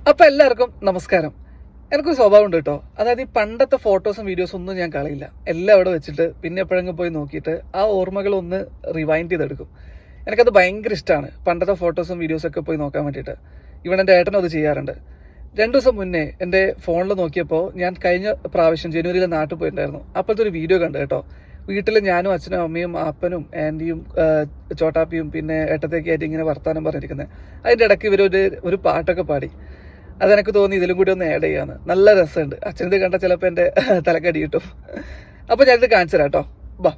അപ്പൊ എല്ലാവർക്കും നമസ്കാരം. എനിക്കൊരു സ്വഭാവം ഉണ്ട് കേട്ടോ. അതായത് ഈ പണ്ടത്തെ ഫോട്ടോസും വീഡിയോസും ഒന്നും ഞാൻ കളയില്ല. എല്ലാം അവിടെ വെച്ചിട്ട് പിന്നെ എപ്പോഴെങ്കിലും പോയി നോക്കിയിട്ട് ആ ഓർമ്മകൾ ഒന്ന് റിവൈൻഡ് ചെയ്തെടുക്കും. എനിക്കത് ഭയങ്കര ഇഷ്ടമാണ്, പണ്ടത്തെ ഫോട്ടോസും വീഡിയോസൊക്കെ പോയി നോക്കാൻ വേണ്ടിയിട്ട്. ഇവിടെ എൻ്റെ ഏട്ടനും അത് ചെയ്യാറുണ്ട്. 2 ദിവസം മുന്നേ എൻ്റെ ഫോണിൽ നോക്കിയപ്പോൾ ഞാൻ കഴിഞ്ഞ പ്രാവശ്യം ജനുവരിയിൽ നാട്ടിൽ പോയിട്ടുണ്ടായിരുന്നു. അപ്പോഴത്തെ ഒരു വീഡിയോ കണ്ടു കേട്ടോ. വീട്ടിൽ ഞാനും അച്ഛനും അമ്മയും അപ്പനും ആൻറ്റിയും ചോട്ടാപ്പിയും പിന്നെ ഏട്ടത്തേക്ക് ആയിട്ട് ഇങ്ങനെ വർത്താനം പറഞ്ഞിരിക്കുന്നത്. അതിൻ്റെ ഇടയ്ക്ക് ഒരു പാട്ടൊക്കെ പാടി. അതെനിക്ക് തോന്നി ഇതിലും കൂടി ഒന്ന് ആഡ് ചെയ്യാന്ന്. നല്ല രസമുണ്ട്. അച്ഛനിത് കണ്ട ചിലപ്പോൾ എൻ്റെ തലക്കടി കിട്ടും. അപ്പോൾ ഞാനിത് കാണിച്ചു തരാം കേട്ടോ. ബാ.